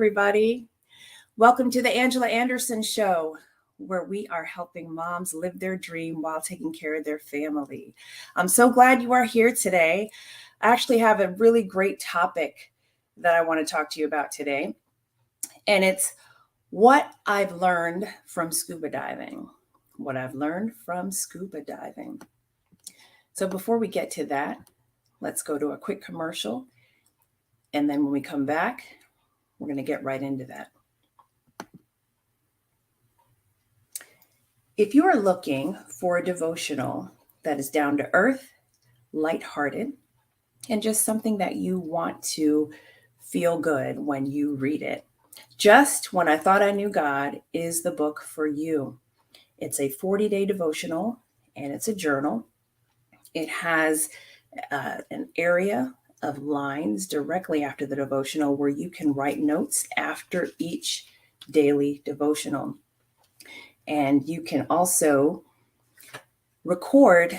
everybody. Welcome to the Angela Anderson Show, where we are helping moms live their dream while taking care of their family. I'm so glad you are here today. I actually have a really great topic that I want to talk to you about today, and it's what I've learned from scuba diving. What I've learned from scuba diving. So before we get to that, let's go to a quick commercial. And then when we come back, we're going to get right into that. If you are looking for a devotional that is down to earth, lighthearted, and just something that you want to feel good when you read it, Just When I Thought I Knew God is the book for you. It's a 40-day devotional, and it's a journal. It has an area of lines directly after the devotional where you can write notes after each daily devotional. And you can also record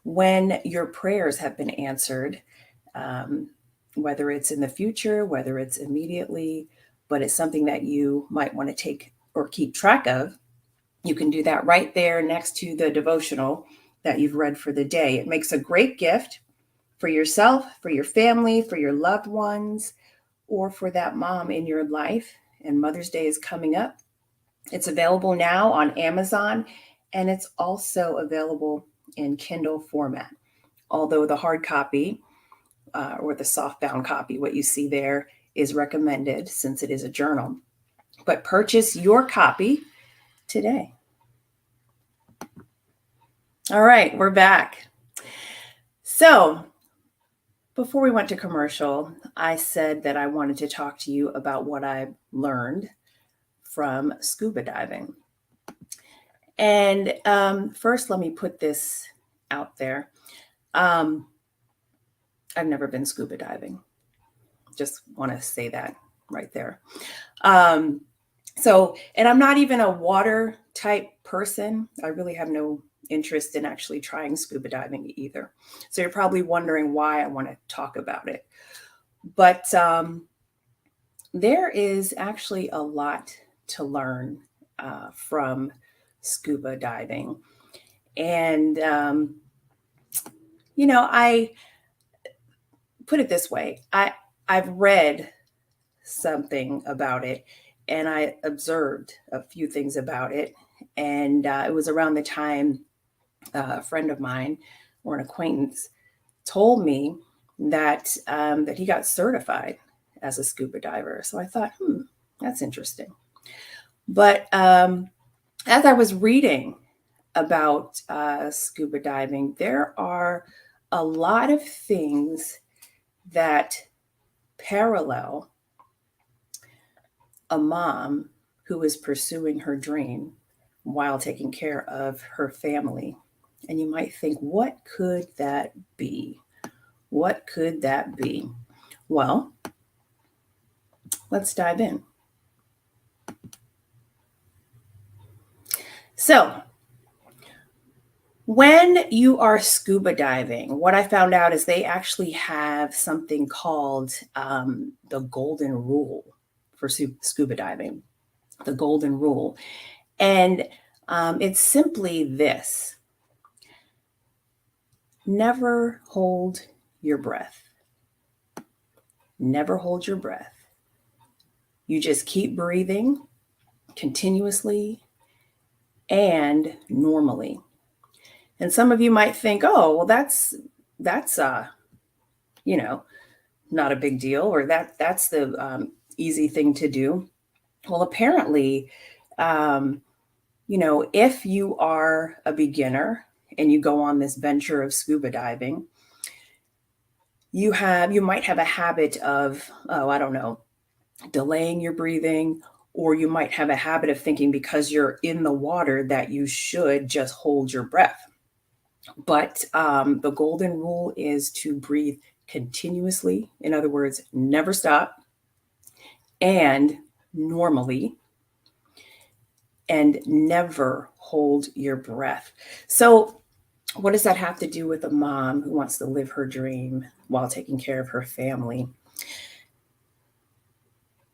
when your prayers have been answered, whether it's in the future, whether it's immediately, but it's something that you might want to take or keep track of. You can do that right there next to the devotional that you've read for the day. It makes a great gift for yourself, for your family, for your loved ones, or for that mom in your life. And Mother's Day is coming up. It's available now on Amazon, and it's also available in Kindle format. Although the hard copy or the softbound copy, what you see there, is recommended since it is a journal. But purchase your copy today. All right, we're back. So before we went to commercial, I said that I wanted to talk to you about what I learned from scuba diving. And first, let me put this out there. I've never been scuba diving. Just want to say that right there. And I'm not even a water type person. I really have no interest in actually trying scuba diving either. So you're probably wondering why I want to talk about it. But there is actually a lot to learn from scuba diving. And, I put it this way. I've read something about it, and I observed a few things about it. And it was around the time a friend of mine or an acquaintance told me that he got certified as a scuba diver. So I thought, that's interesting. But as I was reading about scuba diving, there are a lot of things that parallel a mom who is pursuing her dream while taking care of her family. And you might think, what could that be? What could that be? Well, let's dive in. So, when you are scuba diving, what I found out is they actually have something called the golden rule for scuba diving, the golden rule. And it's simply this: never hold your breath. Never hold your breath. You just keep breathing continuously and normally. And some of you might think, oh, well, that's not a big deal, or that's the easy thing to do. Well, apparently, if you are a beginner and you go on this venture of scuba diving, you might have a habit of, delaying your breathing, or you might have a habit of thinking because you're in the water that you should just hold your breath. But the golden rule is to breathe continuously. In other words, never stop, and normally, and never hold your breath. So what does that have to do with a mom who wants to live her dream while taking care of her family?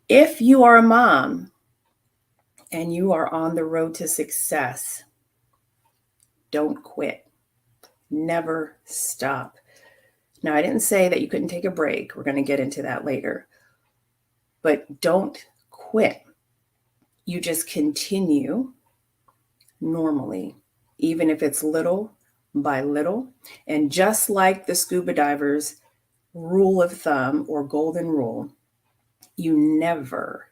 If you are a mom and you are on the road to success, don't quit. Never stop. Now, I didn't say that you couldn't take a break. We're going to get into that later. But don't quit. You just continue normally, even if it's little by little. And just like the scuba divers' rule of thumb or golden rule, you never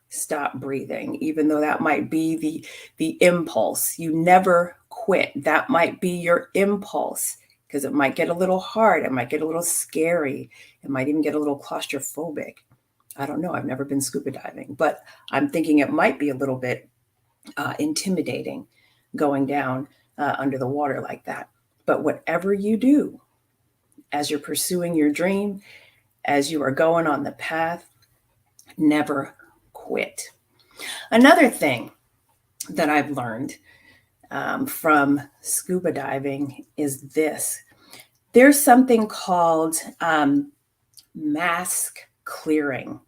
stop breathing, even though that might be the impulse. You never quit. That might be your impulse, because it might get a little hard. It might get a little scary. It might even get a little claustrophobic. I don't know. I've never been scuba diving, but I'm thinking it might be a little bit intimidating going down under the water like that. But whatever you do, as you're pursuing your dream, as you are going on the path, never quit. Another thing that I've learned from scuba diving is this. There's something called mask clearing.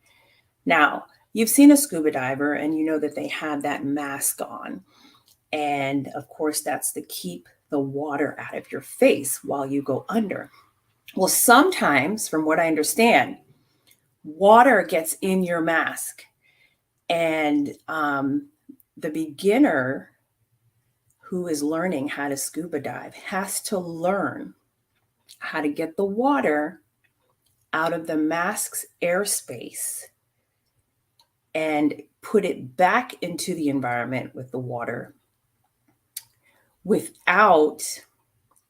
Now, you've seen a scuba diver and you know that they have that mask on. And of course, that's to keep the water out of your face while you go under. Well, sometimes, from what I understand, water gets in your mask, and the beginner who is learning how to scuba dive has to learn how to get the water out of the mask's airspace and put it back into the environment with the water without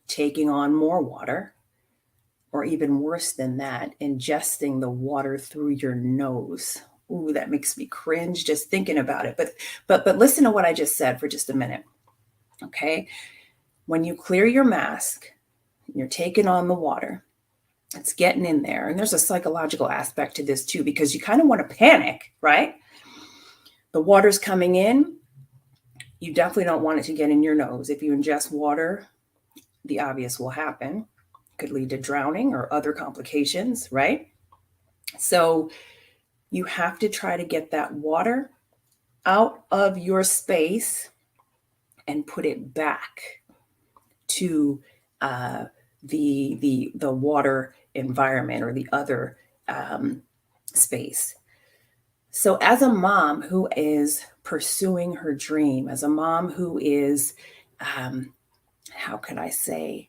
taking on more water, or even worse than that, ingesting the water through your nose. Ooh, that makes me cringe just thinking about it. But listen to what I just said for just a minute. Okay? When you clear your mask, you're taking on the water. It's getting in there. And there's a psychological aspect to this too, because you kind of want to panic, right? The water's coming in. You definitely don't want it to get in your nose. If you ingest water, the obvious will happen. Could lead to drowning or other complications, right? So you have to try to get that water out of your space and put it back to the water environment or the other space. So as a mom who is pursuing her dream, as a mom who is, how can I say,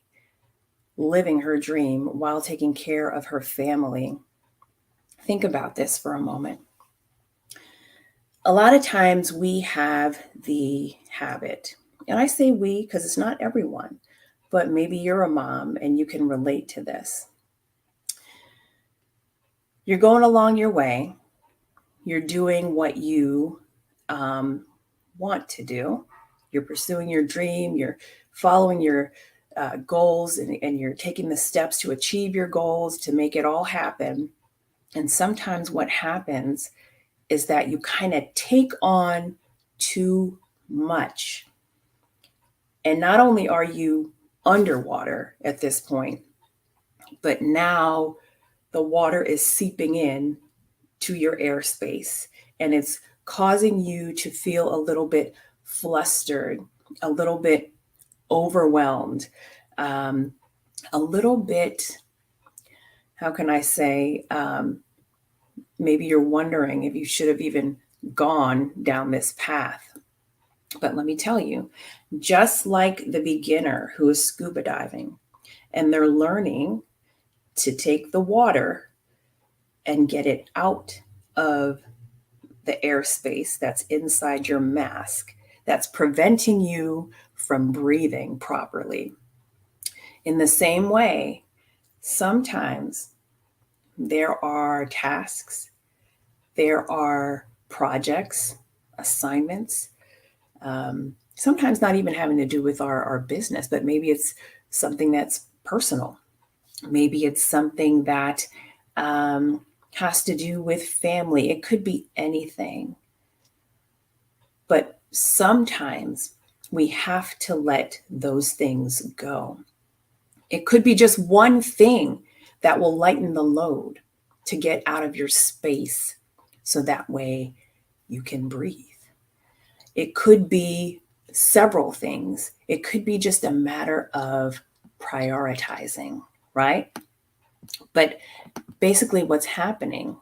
living her dream while taking care of her family, think about this for a moment. A lot of times we have the habit, and I say we because it's not everyone, but maybe you're a mom and you can relate to this. You're going along your way. You're doing what you want to do. You're pursuing your dream. You're following your goals, and you're taking the steps to achieve your goals, to make it all happen. And sometimes what happens is that you kind of take on too much. And not only are you underwater at this point, but now the water is seeping in to your airspace, and it's causing you to feel a little bit flustered, a little bit overwhelmed, a little bit, how can I say, maybe you're wondering if you should have even gone down this path. But let me tell you, just like the beginner who is scuba diving and they're learning to take the water and get it out of the airspace that's inside your mask, that's preventing you from breathing properly. In the same way, sometimes there are tasks, there are projects, assignments, sometimes not even having to do with our business, but maybe it's something that's personal. Maybe it's something that has to do with family. It could be anything. But sometimes we have to let those things go. It could be just one thing that will lighten the load to get out of your space so that way you can breathe. It could be several things. It could be just a matter of prioritizing, right? But basically, what's happening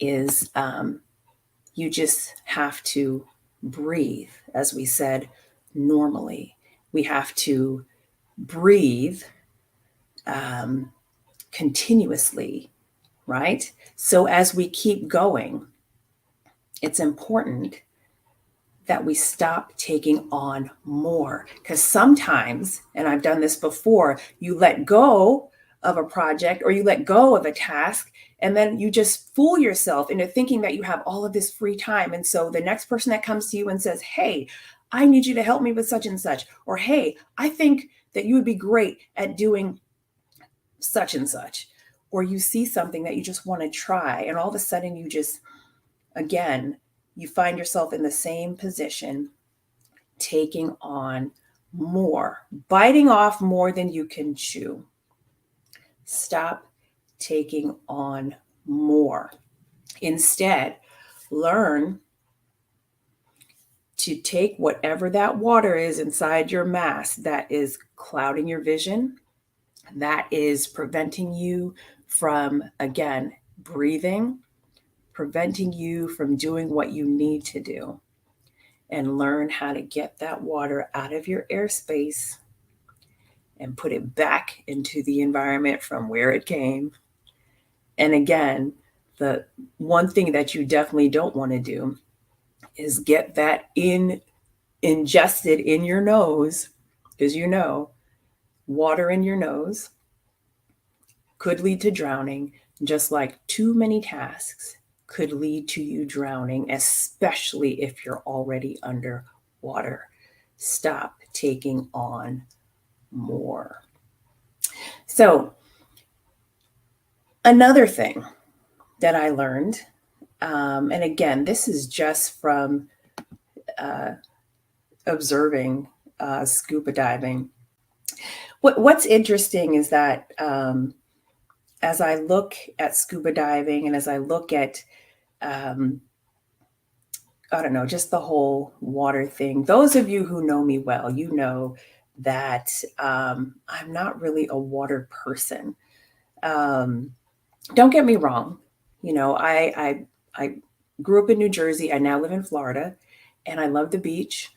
is you just have to breathe, as we said, normally. We have to breathe continuously, right? So as we keep going, it's important that we stop taking on more. Because sometimes, and I've done this before, you let go of a project or you let go of a task, and then you just fool yourself into thinking that you have all of this free time. And so the next person that comes to you and says, hey, I need you to help me with such and such, or hey, I think that you would be great at doing such and such, or you see something that you just want to try, and all of a sudden you just, again, you find yourself in the same position, taking on more, biting off more than you can chew. Stop taking on more. Instead, learn to take whatever that water is inside your mask that is clouding your vision, that is preventing you from, again, breathing, preventing you from doing what you need to do, and learn how to get that water out of your airspace and put it back into the environment from where it came. And again, the one thing that you definitely don't want to do is get that ingested in your nose, because water in your nose could lead to drowning, just like too many tasks could lead to you drowning, especially if you're already underwater. Stop taking on more. So, another thing that I learned, and again, this is just from observing scuba diving. What's interesting is that as I look at scuba diving and as I look at I don't know, just the whole water thing. Those of you who know me well, you know that I'm not really a water person. Um, don't get me wrong. I grew up in New Jersey. I now live in Florida, and I love the beach.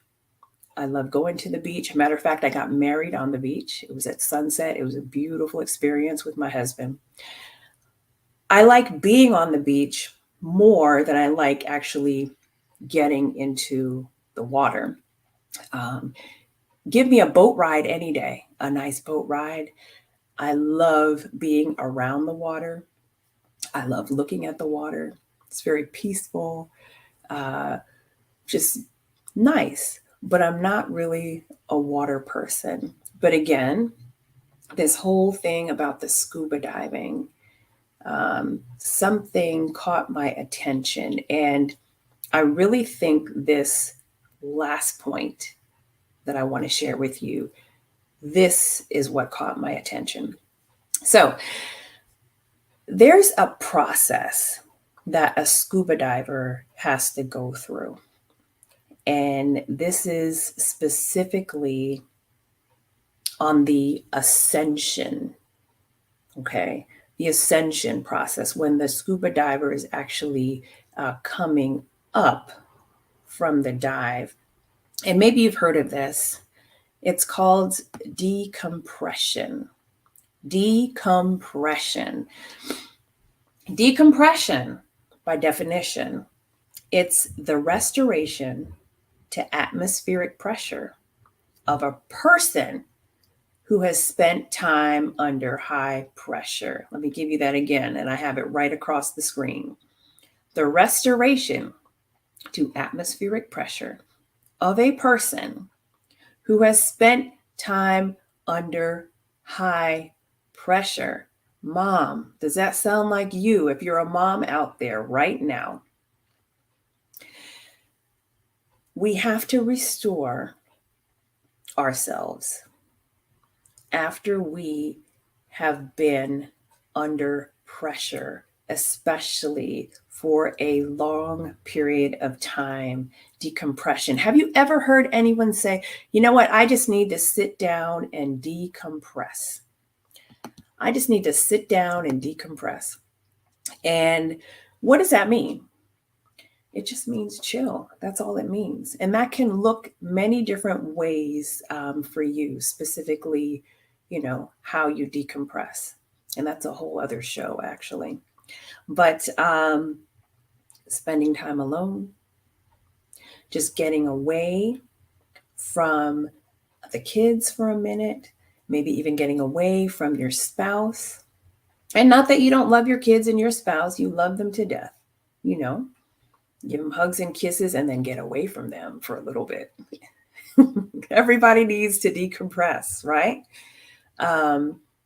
I love going to the beach. Matter of fact, I got married on the beach. It was at sunset. It was a beautiful experience with my husband. I like being on the beach more than I like actually getting into the water. Um, Give me a boat ride any day, a nice boat ride. I love being around the water. I love looking at the water. It's very peaceful, uh, just nice. But I'm not really a water person. But again, this whole thing about the scuba diving, something caught my attention. And I really think this last point that I want to share with you, this is what caught my attention. So, there's a process that a scuba diver has to go through. And this is specifically on the ascension, okay? The ascension process, when the scuba diver is actually coming up from the dive. And maybe you've heard of this. It's called decompression. Decompression. Decompression, by definition, it's the restoration to atmospheric pressure of a person who has spent time under high pressure. Let me give you that again, and I have it right across the screen. The restoration to atmospheric pressure of a person who has spent time under high pressure. Mom, does that sound like you if you're a mom out there right now? We have to restore ourselves after we have been under pressure, especially for a long period of time, decompression. Have you ever heard anyone say, you know what, I just need to sit down and decompress? I just need to sit down and decompress. And what does that mean? It just means chill. That's all it means. And that can look many different ways for you, specifically, how you decompress. And that's a whole other show, actually. But spending time alone, just getting away from the kids for a minute, maybe even getting away from your spouse. And not that you don't love your kids and your spouse, you love them to death, give them hugs and kisses and then get away from them for a little bit. Everybody needs to decompress, right?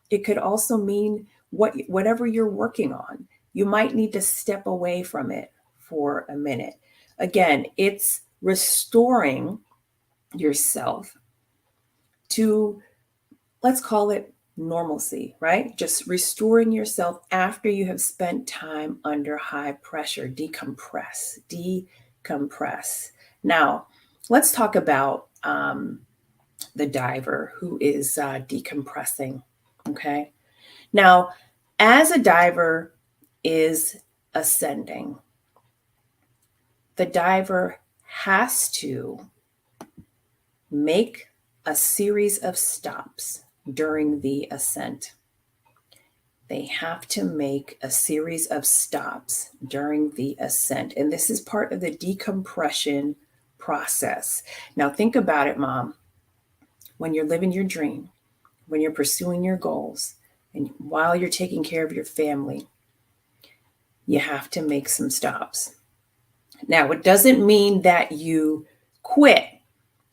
It could also mean whatever you're working on. You might need to step away from it for a minute. Again, it's restoring yourself to, let's call it normalcy, right? Just restoring yourself after you have spent time under high pressure. Decompress. Now, let's talk about the diver who is decompressing. Okay. Now, as a diver is ascending, the diver has to make a series of stops during the ascent. They have to make a series of stops during the ascent. And this is part of the decompression process. Now, think about it, Mom. When you're living your dream, when you're pursuing your goals, and while you're taking care of your family, you have to make some stops. Now, it doesn't mean that you quit.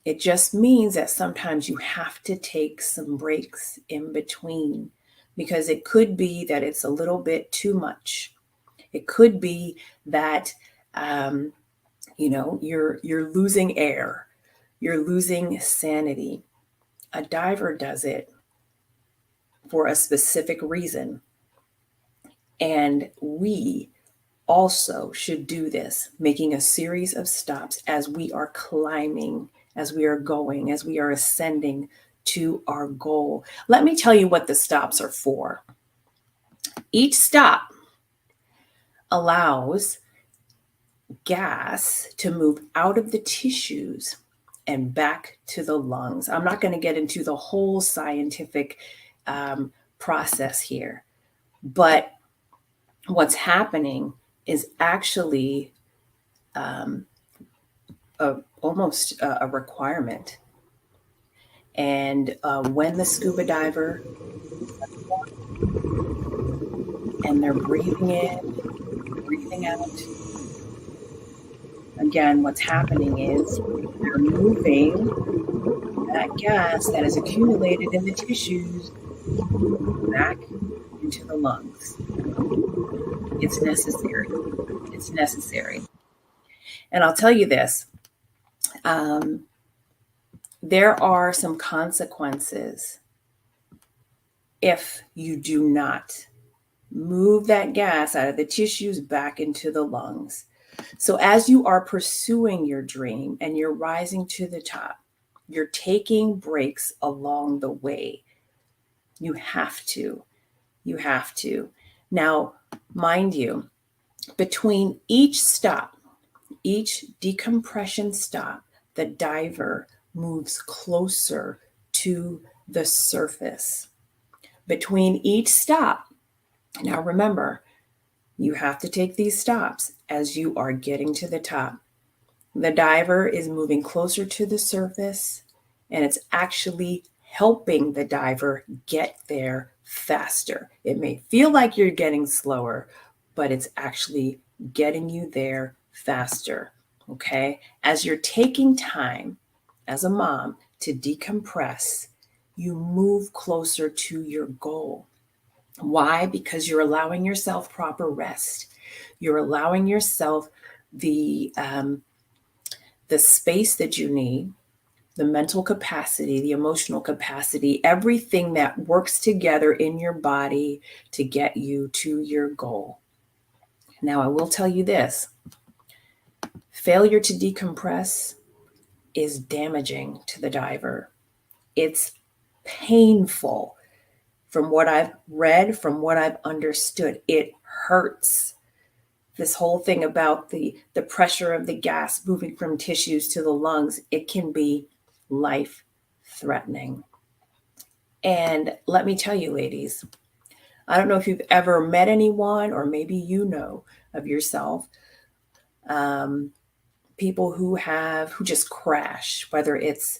It just means that sometimes you have to take some breaks in between, because it could be that it's a little bit too much. It could be that, you're losing air, you're losing sanity. A diver does it for a specific reason. And we also should do this, making a series of stops as we are climbing, as we are going, as we are ascending to our goal. Let me tell you what the stops are for. Each stop allows gas to move out of the tissues and back to the lungs. I'm not going to get into the whole scientific process here, but what's happening is actually almost a requirement. And when the scuba diver and they're breathing in, breathing out, again, what's happening is they're moving that gas that is accumulated in the tissues back into the lungs. It's necessary. It's necessary. And I'll tell you this, there are some consequences if you do not move that gas out of the tissues back into the lungs. So as you are pursuing your dream and you're rising to the top, you're taking breaks along the way. You have to. You have to. Now, mind you, between each stop, each decompression stop, the diver moves closer to the surface. Between each stop, now remember, you have to take these stops as you are getting to the top. The diver is moving closer to the surface, and it's actually helping the diver get there faster. It may feel like you're getting slower, but it's actually getting you there faster. Okay? As you're taking time as a mom to decompress, you move closer to your goal. Why? Because you're allowing yourself proper rest. You're allowing yourself the space that you need, the mental capacity, the emotional capacity, everything that works together in your body to get you to your goal. Now, I will tell you this: failure to decompress is damaging to the diver. It's painful. From what I've read, from what I've understood, it hurts. This whole thing about the pressure of the gas moving from tissues to the lungs, it can be life threatening. And let me tell you, ladies, I don't know if you've ever met anyone, or maybe you know of yourself, people who just crash, whether it's